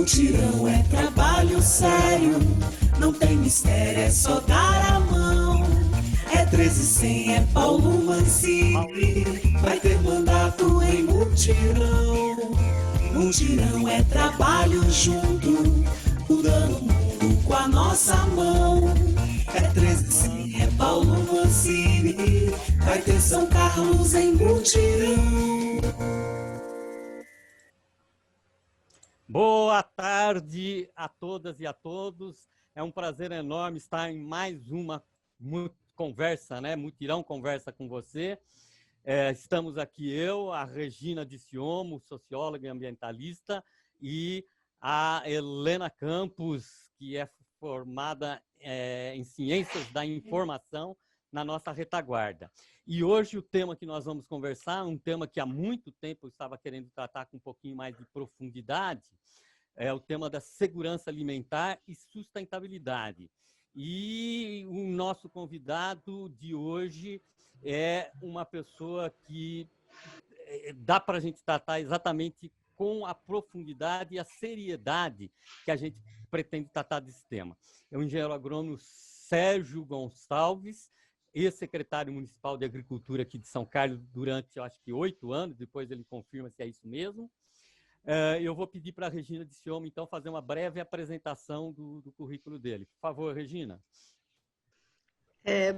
Mutirão é trabalho sério, não tem mistério, é só dar a mão. É 1300, é Paulo Mancini, vai ter mandato em mutirão. Mutirão é trabalho junto, mudando o mundo com a nossa mão. É 1300, é Paulo Mancini, vai ter São Carlos em mutirão. Boa tarde a todas e a todos. É um prazer enorme estar em mais uma conversa, né? Mutirão Conversa com você. Estamos aqui eu, a Regina Disciomo, socióloga e ambientalista, e a Helena Campos, que é formada em Ciências da Informação na nossa retaguarda. E hoje o tema que nós vamos conversar, um tema que há muito tempo eu estava querendo tratar com um pouquinho mais de profundidade, é o tema da segurança alimentar e sustentabilidade. E o nosso convidado de hoje é uma pessoa que dá para a gente tratar exatamente com a profundidade e a seriedade que a gente pretende tratar desse tema. É o engenheiro agrônomo Sérgio Gonçalves, ex-secretário municipal de Agricultura aqui de São Carlos durante, eu acho que 8 anos, depois ele confirma se é isso mesmo. Eu vou pedir para a Regina Disciomo, então, fazer uma breve apresentação do currículo dele. Por favor, Regina.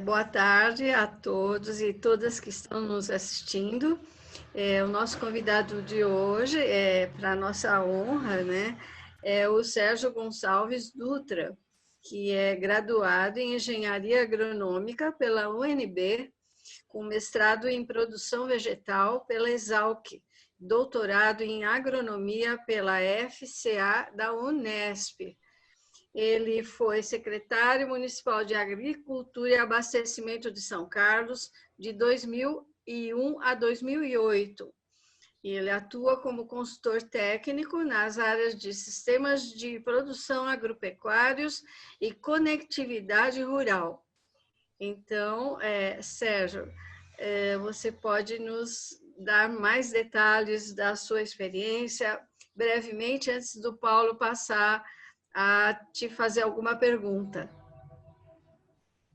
Boa tarde a todos e todas que estão nos assistindo. O nosso convidado de hoje, para nossa honra, né, é o Sérgio Gonçalves Dutra, que é graduado em Engenharia Agronômica pela UNB, com mestrado em Produção Vegetal pela Exalc, doutorado em Agronomia pela FCA da Unesp. Ele foi secretário municipal de Agricultura e Abastecimento de São Carlos de 2001 a 2008. Ele atua como consultor técnico nas áreas de sistemas de produção agropecuários e conectividade rural. Então, Sérgio, você pode nos dar mais detalhes da sua experiência, brevemente, antes do Paulo passar a te fazer alguma pergunta.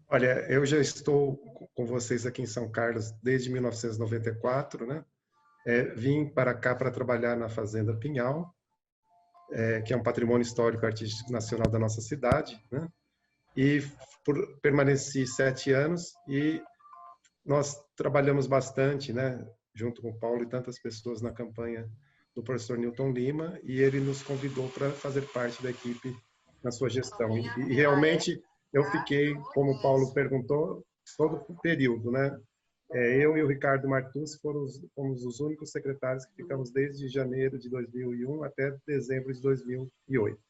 Olha, eu já estou com vocês aqui em São Carlos desde 1994, né? Vim para cá para trabalhar na Fazenda Pinhal, que é um patrimônio histórico artístico nacional da nossa cidade, né? E permaneci 7 anos e nós trabalhamos bastante, né? Junto com o Paulo e tantas pessoas na campanha do professor Newton Lima, e ele nos convidou para fazer parte da equipe na sua gestão. E realmente eu fiquei, como o Paulo perguntou, todo o período, né? Eu e o Ricardo Martins fomos os únicos secretários que ficamos desde janeiro de 2001 até dezembro de 2008.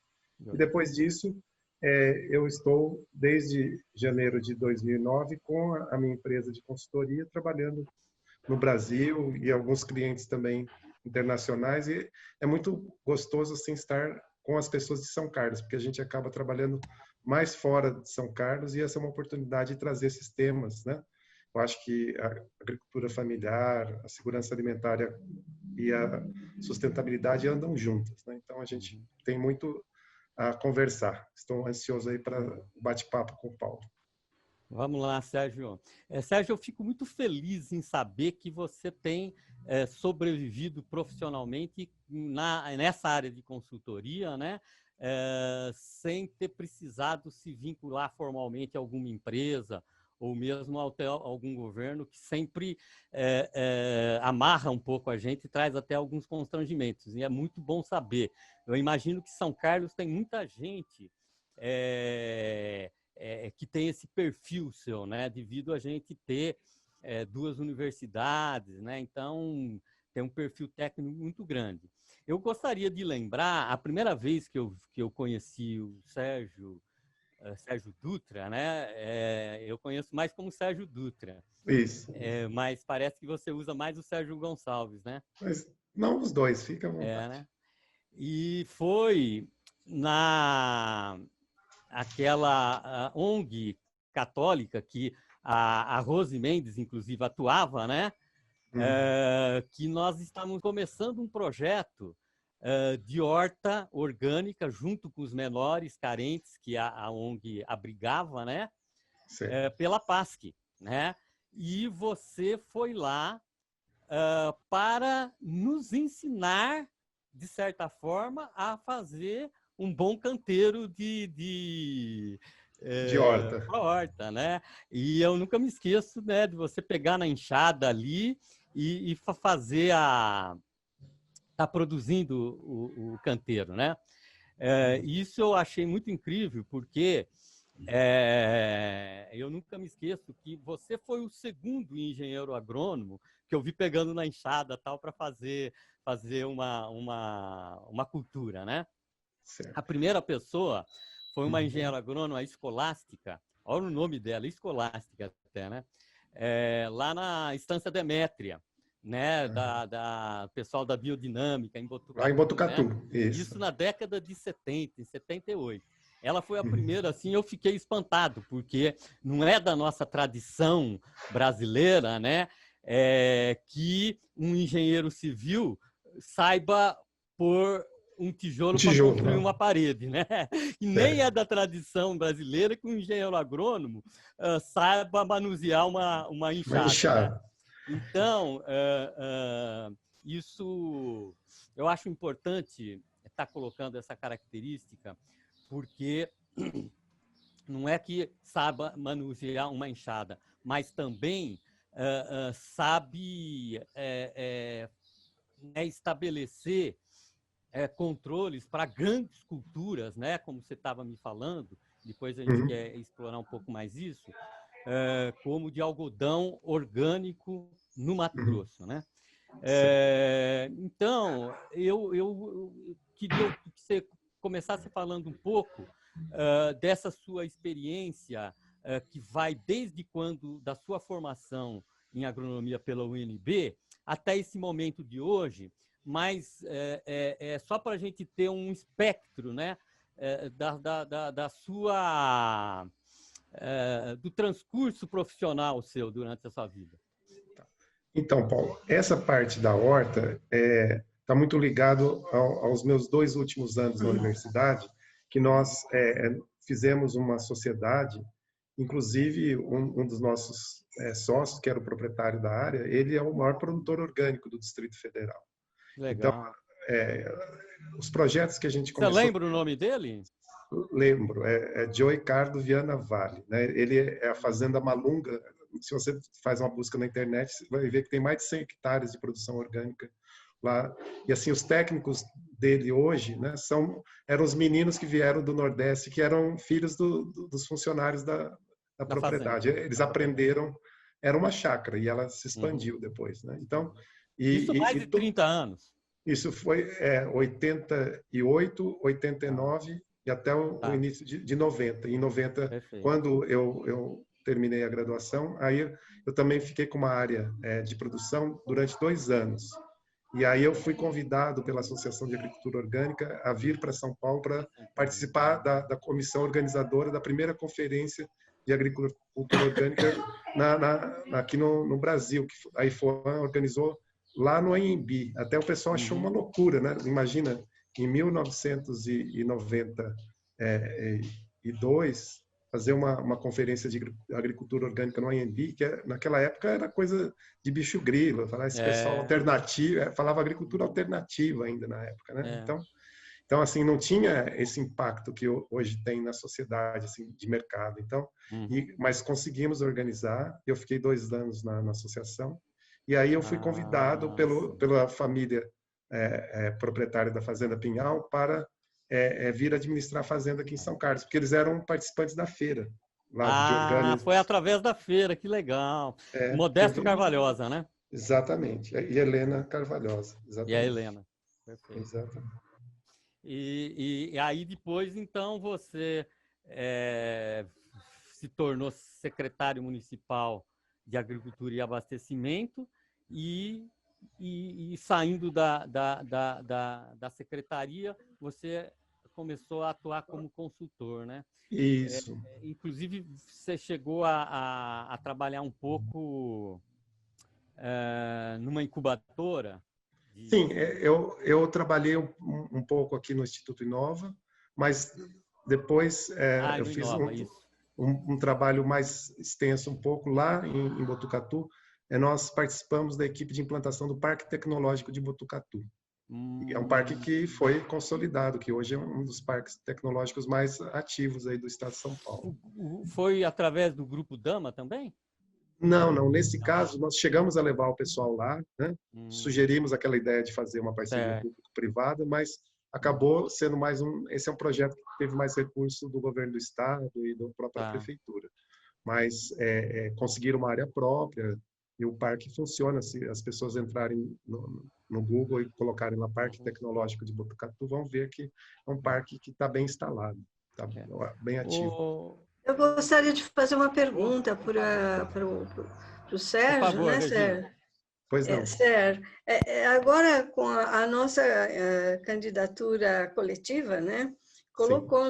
E depois disso, eu estou desde janeiro de 2009 com a minha empresa de consultoria, trabalhando no Brasil e alguns clientes também internacionais, e é muito gostoso assim estar com as pessoas de São Carlos, porque a gente acaba trabalhando mais fora de São Carlos, e essa é uma oportunidade de trazer esses temas, né? Eu acho que a agricultura familiar, a segurança alimentar e a sustentabilidade andam juntas, né? Então a gente tem muito a conversar. Estou ansioso aí para o bate-papo com o Paulo. Vamos lá, Sérgio. Sérgio, eu fico muito feliz em saber que você tem sobrevivido profissionalmente nessa área de consultoria, né? Sem ter precisado se vincular formalmente a alguma empresa ou mesmo até algum governo, que sempre amarra um pouco a gente e traz até alguns constrangimentos. E é muito bom saber. Eu imagino que São Carlos tem muita gente que tem esse perfil seu, né? Devido a gente ter 2 universidades, né? Então tem um perfil técnico muito grande. Eu gostaria de lembrar a primeira vez que eu conheci o Sérgio Dutra, né? Eu conheço mais como Sérgio Dutra. Isso. Mas parece que você usa mais o Sérgio Gonçalves, né? Mas não os dois, fica à vontade. Né? E foi aquela ONG católica que a Rose Mendes, inclusive, atuava, né? Que nós estávamos começando um projeto de horta orgânica, junto com os menores carentes que a ONG abrigava, né? Pela PASC, né? E você foi lá para nos ensinar, de certa forma, a fazer um bom canteiro de horta, né? E eu nunca me esqueço, né, de você pegar na enxada ali e fazer tá produzindo o canteiro, né? Isso eu achei muito incrível, porque eu nunca me esqueço que você foi o segundo engenheiro agrônomo que eu vi pegando na enxada tal para fazer uma cultura, né? Certo. A primeira pessoa foi uma engenheira agrônoma escolástica, olha o nome dela, escolástica até, né? Lá na Estância Demétria, né? Da pessoal da biodinâmica em Botucatu. Lá em Botucatu, né? isso na década de 70, em 78. Ela foi a primeira, assim, eu fiquei espantado, porque não é da nossa tradição brasileira, né? Que um engenheiro civil saiba pôr um tijolo para construir uma parede, né? E nem é da tradição brasileira que um engenheiro agrônomo saiba manusear uma enxada. Né? Então, isso eu acho importante estar colocando essa característica, porque não é que saiba manusear uma enxada, mas também sabe estabelecer controles para grandes culturas, né? Como você estava me falando, depois a gente quer explorar um pouco mais isso, como de algodão orgânico no Mato Grosso, né? Então, eu queria que você começasse falando um pouco dessa sua experiência, que vai desde quando da sua formação em agronomia pela UNB até esse momento de hoje, mas só para a gente ter um espectro, né, da sua do transcurso profissional seu durante a sua vida. Então, Paulo, essa parte da horta está muito ligado aos meus 2 últimos anos na universidade, que nós fizemos uma sociedade, inclusive um dos nossos sócios, que era o proprietário da área, ele é o maior produtor orgânico do Distrito Federal. Legal. Então, os projetos que a gente começou... Você lembra o nome dele? Lembro, é Joey Cardo Viana Vale, né? Ele é a Fazenda Malunga. Se você faz uma busca na internet, você vai ver que tem mais de 100 hectares de produção orgânica lá. E assim, os técnicos dele hoje, né, eram os meninos que vieram do Nordeste, que eram filhos dos funcionários da propriedade. Fazenda. Eles aprenderam, era uma chácara, e ela se expandiu depois, né? Então, isso mais de 30 anos. Isso foi 88, 89 e até o início de 90. Em 90, perfeito, quando eu terminei a graduação, aí eu também fiquei com uma área de produção durante 2 anos. E aí eu fui convidado pela Associação de Agricultura Orgânica a vir para São Paulo para participar da comissão organizadora da primeira conferência de agricultura orgânica aqui no Brasil, que a IFOAM organizou lá no Anhembi. Até o pessoal achou uma loucura, né? Imagina, em 1992, fazer uma conferência de agricultura orgânica no Anhembi, que naquela época era coisa de bicho grilo, falar esse pessoal alternativo, falava agricultura alternativa ainda na época, né? Então, assim, não tinha esse impacto que hoje tem na sociedade, assim, de mercado. Então, mas conseguimos organizar. Eu fiquei 2 anos na associação. E aí eu fui convidado pela família proprietária da Fazenda Pinhal para vir administrar a fazenda aqui em São Carlos, porque eles eram participantes da feira. Lá de orgânicos. Foi através da feira, que legal. Modesto Carvalhosa, né? Exatamente. E Helena Carvalhosa. Exatamente. E a Helena. Perfeito. Exatamente. E aí depois, então, você se tornou secretário municipal de Agricultura e Abastecimento e saindo da secretaria, você começou a atuar como consultor, né? Isso. Inclusive, você chegou a trabalhar um pouco numa incubadora. Sim, eu trabalhei um pouco aqui no Instituto Inova, mas depois eu no fiz Inova, isso. um trabalho mais extenso um pouco lá em Botucatu. Nós participamos da equipe de implantação do Parque Tecnológico de Botucatu. É um parque que foi consolidado, que hoje é um dos parques tecnológicos mais ativos aí do estado de São Paulo. Foi através do Grupo Dama também? Não. Nesse caso, nós chegamos a levar o pessoal lá, né? Sugerimos aquela ideia de fazer uma parceria público-privada, mas acabou sendo mais esse é um projeto que teve mais recurso do governo do estado e da própria prefeitura. Mas conseguiram uma área própria e o parque funciona. Se as pessoas entrarem no Google e colocarem lá Parque Tecnológico de Botucatu, vão ver que é um parque que está bem instalado, está bem ativo. Eu gostaria de fazer uma pergunta para o Sérgio, por favor, né, Regina. Sérgio? Pois não. Sérgio, agora com a nossa candidatura coletiva, né, colocou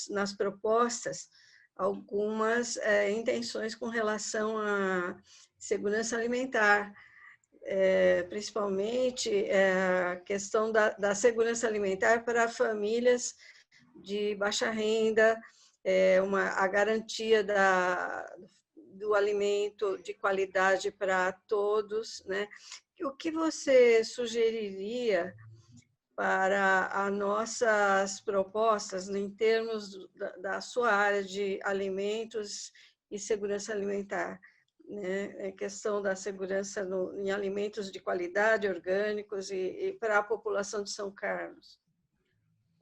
nas propostas algumas intenções com relação à segurança alimentar, principalmente a questão da segurança alimentar para famílias de baixa renda, a garantia do alimento de qualidade para todos, né? O que você sugeriria para as nossas propostas em termos da sua área de alimentos e segurança alimentar, né? A questão da segurança em alimentos de qualidade, orgânicos e para a população de São Carlos?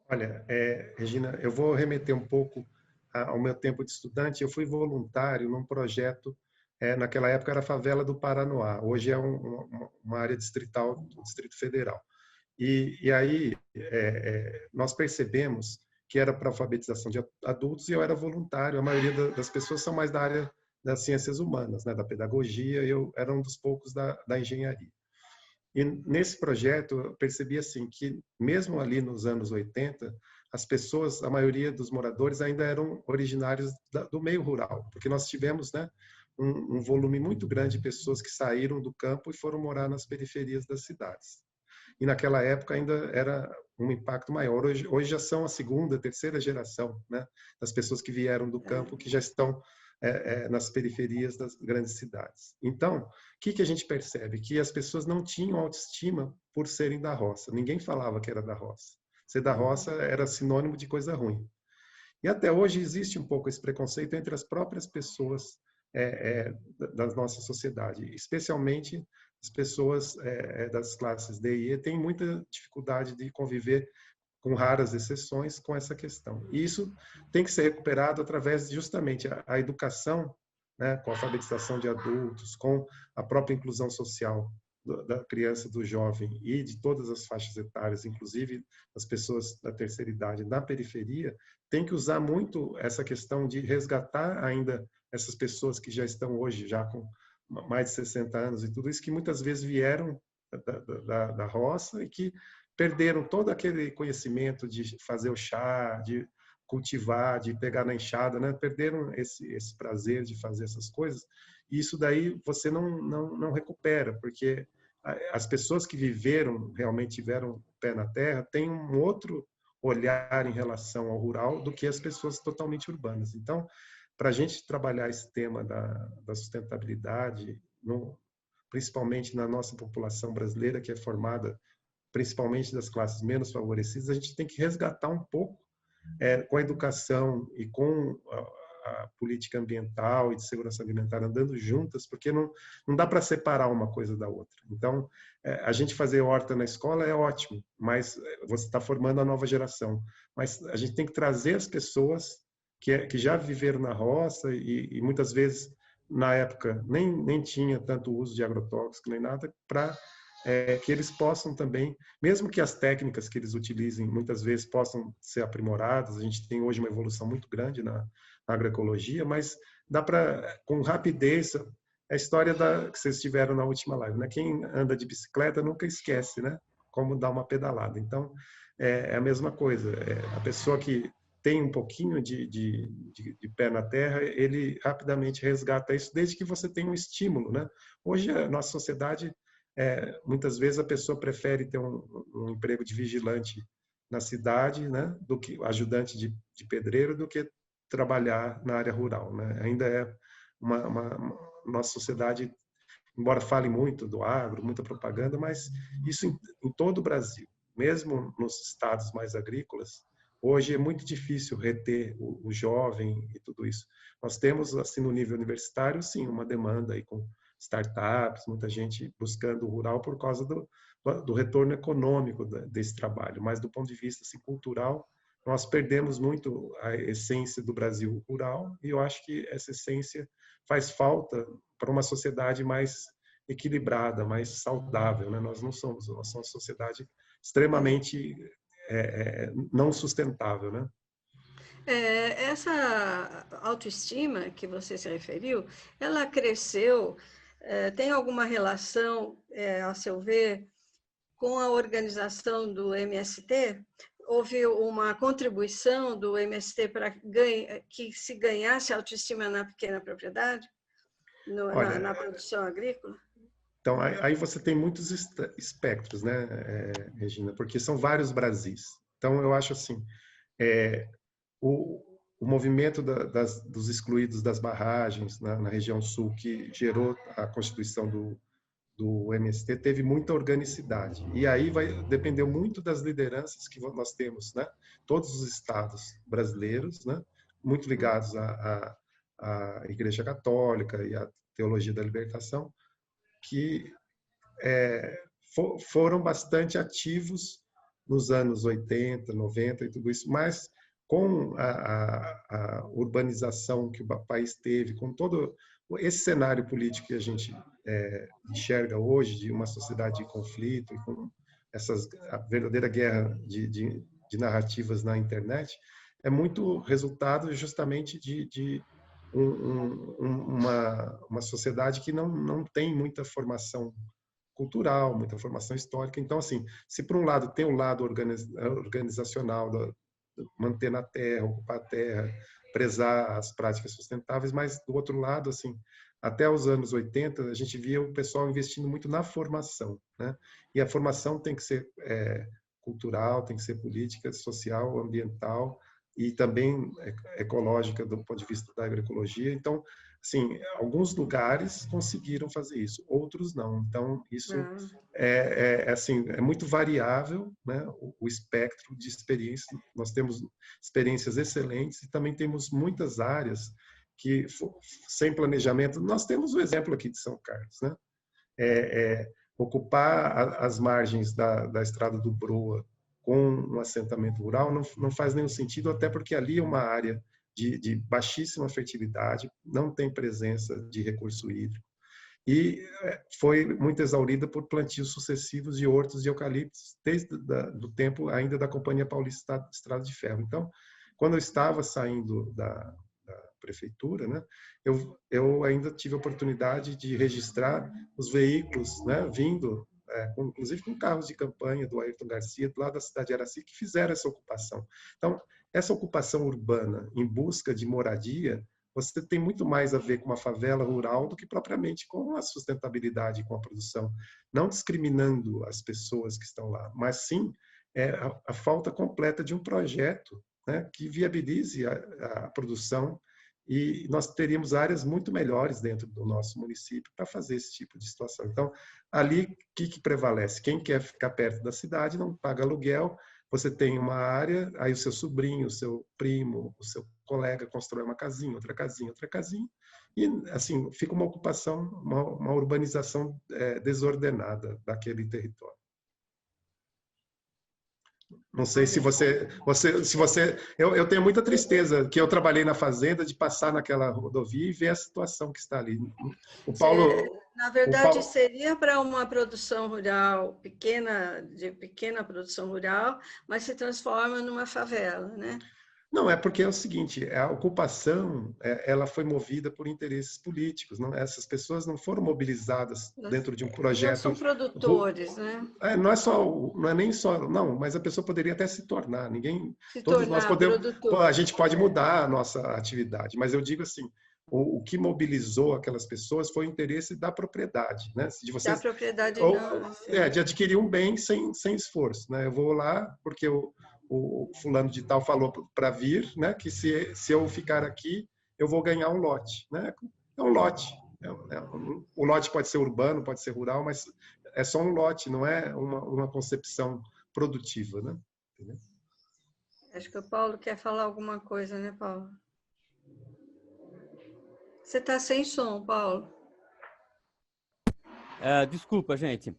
Olha, Regina, eu vou remeter um pouco ao meu tempo de estudante. Eu fui voluntário num projeto, naquela época era a favela do Paranoá, hoje é uma área distrital do Distrito Federal. E aí nós percebemos que era para alfabetização de adultos e eu era voluntário. A maioria das pessoas são mais da área das ciências humanas, né, da pedagogia, e eu era um dos poucos da engenharia. E nesse projeto eu percebi assim que mesmo ali nos anos 80, as pessoas, a maioria dos moradores ainda eram originários do meio rural, porque nós tivemos, né, um volume muito grande de pessoas que saíram do campo e foram morar nas periferias das cidades. E naquela época ainda era um impacto maior. Hoje já são a segunda, terceira geração, né, das pessoas que vieram do campo, que já estão nas periferias das grandes cidades. Então, o que a gente percebe? Que as pessoas não tinham autoestima por serem da roça. Ninguém falava que era da roça. Ser da roça era sinônimo de coisa ruim. E até hoje existe um pouco esse preconceito entre as próprias pessoas da nossa sociedade, especialmente as pessoas das classes D e E têm muita dificuldade de conviver, com raras exceções, com essa questão. E isso tem que ser recuperado através justamente a educação, né, com a alfabetização de adultos, com a própria inclusão social da criança, do jovem e de todas as faixas etárias, inclusive as pessoas da terceira idade na periferia, tem que usar muito essa questão de resgatar ainda essas pessoas que já estão hoje, já com mais de 60 anos e tudo isso, que muitas vezes vieram da roça e que perderam todo aquele conhecimento de fazer o chá, de cultivar, de pegar na enxada, né? Perderam esse prazer de fazer essas coisas. E isso daí você não recupera, porque as pessoas que viveram, realmente tiveram o pé na terra, têm um outro olhar em relação ao rural do que as pessoas totalmente urbanas. Então, para a gente trabalhar esse tema da sustentabilidade, principalmente na nossa população brasileira, que é formada principalmente das classes menos favorecidas, a gente tem que resgatar um pouco com a educação e com a política ambiental e de segurança alimentar andando juntas, porque não dá para separar uma coisa da outra. Então, a gente fazer horta na escola é ótimo, mas você está formando a nova geração. Mas a gente tem que trazer as pessoas que já viveram na roça e muitas vezes, na época, nem tinha tanto uso de agrotóxico nem nada, para que eles possam também, mesmo que as técnicas que eles utilizem muitas vezes possam ser aprimoradas, a gente tem hoje uma evolução muito grande na agroecologia, mas dá para, com rapidez, a história que vocês tiveram na última live, né? Quem anda de bicicleta nunca esquece, né? Como dar uma pedalada. Então, é a mesma coisa. A pessoa que tem um pouquinho de pé na terra, ele rapidamente resgata isso, desde que você tenha um estímulo, né? Hoje a nossa sociedade muitas vezes a pessoa prefere ter um emprego de vigilante na cidade, né, do que ajudante de pedreiro, do que trabalhar na área rural, né? Ainda é nossa sociedade, embora fale muito do agro, muita propaganda, mas isso em todo o Brasil, mesmo nos estados mais agrícolas, hoje é muito difícil reter o jovem e tudo isso. Nós temos, assim, no nível universitário, sim, uma demanda aí com startups, muita gente buscando o rural por causa do retorno econômico desse trabalho, mas do ponto de vista assim, cultural, nós perdemos muito a essência do Brasil rural, e eu acho que essa essência faz falta para uma sociedade mais equilibrada, mais saudável, né? Nós somos uma sociedade extremamente não sustentável, né? Essa autoestima que você se referiu, ela cresceu, tem alguma relação, a seu ver, com a organização do MST? Houve uma contribuição do MST para que se ganhasse autoestima na pequena propriedade, na produção agrícola? Então, aí você tem muitos espectros, né, Regina? Porque são vários Brasis. Então, eu acho assim, o movimento dos excluídos das barragens na região sul, que gerou a constituição do MST, teve muita organicidade. E aí dependeu muito das lideranças que nós temos, né? Todos os estados brasileiros, né? Muito ligados à Igreja Católica e à teologia da libertação, que foram bastante ativos nos anos 80, 90 e tudo isso, mas com a urbanização que o país teve, com todo esse cenário político que a gente enxerga hoje, de uma sociedade de conflito, e com a verdadeira guerra de narrativas na internet, é muito resultado justamente de uma sociedade que não tem muita formação cultural, muita formação histórica. Então, assim, se por um lado tem o lado organizacional, manter na terra, ocupar a terra, prezar as práticas sustentáveis, mas do outro lado, assim, até os anos 80, a gente via o pessoal investindo muito na formação, né? E a formação tem que ser cultural, tem que ser política, social, ambiental e também ecológica do ponto de vista da agroecologia. Então, assim, alguns lugares conseguiram fazer isso, outros não. Então, isso assim, é muito variável, né? O espectro de experiência. Nós temos experiências excelentes e também temos muitas áreas que, sem planejamento, nós temos o exemplo aqui de São Carlos, né? Ocupar as margens da Estrada do Broa com um assentamento rural não faz nenhum sentido, até porque ali é uma área de baixíssima fertilidade, não tem presença de recurso hídrico, e foi muito exaurida por plantios sucessivos de hortos de eucaliptos, desde do tempo ainda da Companhia Paulista Estrada de Ferro. Então, quando eu estava saindo da prefeitura, né, eu ainda tive a oportunidade de registrar os veículos, né, vindo, inclusive com carros de campanha do Ayrton Garcia, lá da cidade de Araci, que fizeram essa ocupação. Então, essa ocupação urbana em busca de moradia, você tem muito mais a ver com uma favela rural do que propriamente com a sustentabilidade, com a produção. Não discriminando as pessoas que estão lá, mas sim a falta completa de um projeto, né, que viabilize a produção, e nós teríamos áreas muito melhores dentro do nosso município para fazer esse tipo de situação. Então, ali, o que prevalece? Quem quer ficar perto da cidade não paga aluguel, você tem uma área, aí o seu sobrinho, o seu primo, o seu colega constrói uma casinha, outra casinha, e assim, fica uma ocupação, uma urbanização desordenada daquele território. Não sei se eu tenho muita tristeza que eu trabalhei na fazenda de passar naquela rodovia e ver a situação que está ali. O Paulo, na verdade, seria para uma produção rural de pequena produção rural, mas se transforma numa favela, né? Não, é porque é o seguinte, a ocupação, ela foi movida por interesses políticos, não? Essas pessoas não foram mobilizadas dentro de um projeto. Não são produtores, né? Não é nem só, não, mas a pessoa poderia até se tornar, todos nós podemos, a gente pode mudar a nossa atividade, mas eu digo assim, o que mobilizou aquelas pessoas foi o interesse da propriedade, né? De você, Da propriedade ou, não. de adquirir um bem sem esforço, né? Eu vou lá porque o fulano de tal falou para vir, né? Que se eu ficar aqui, eu vou ganhar um lote, né? É um lote. O lote pode ser urbano, pode ser rural, mas é só um lote, não é uma concepção produtiva, né? Entendeu? Acho que o Paulo quer falar alguma coisa, né, Paulo? Você está sem som, Paulo. Desculpa, gente.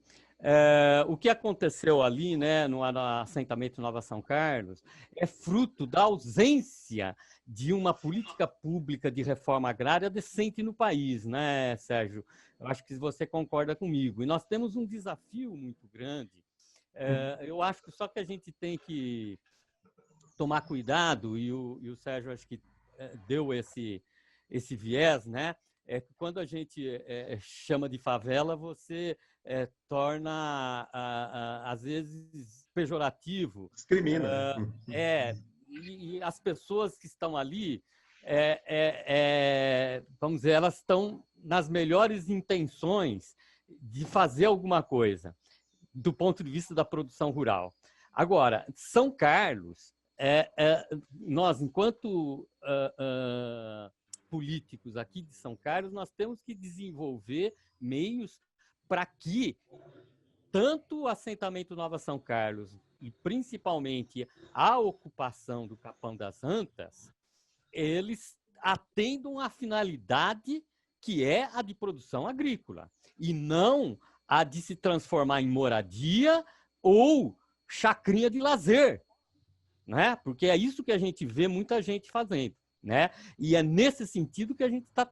O que aconteceu ali, né, no assentamento Nova São Carlos, é fruto da ausência de uma política pública de reforma agrária decente no país, né, Sérgio? Eu acho que você concorda comigo. E nós temos um desafio muito grande. Eu acho que só que a gente tem que tomar cuidado, e o Sérgio acho que deu esse viés, né? Quando a gente chama de favela, você torna, às vezes, pejorativo. Discrimina. E as pessoas que estão ali, vamos dizer, elas estão nas melhores intenções de fazer alguma coisa, do ponto de vista da produção rural. Agora, São Carlos, nós, enquanto políticos aqui de São Carlos, nós temos que desenvolver meios para que tanto o assentamento Nova São Carlos e principalmente a ocupação do Capão das Antas, eles atendam à finalidade que é a de produção agrícola e não a de se transformar em moradia ou chacrinha de lazer, né? Porque é isso que a gente vê muita gente fazendo, né? E é nesse sentido que a gente está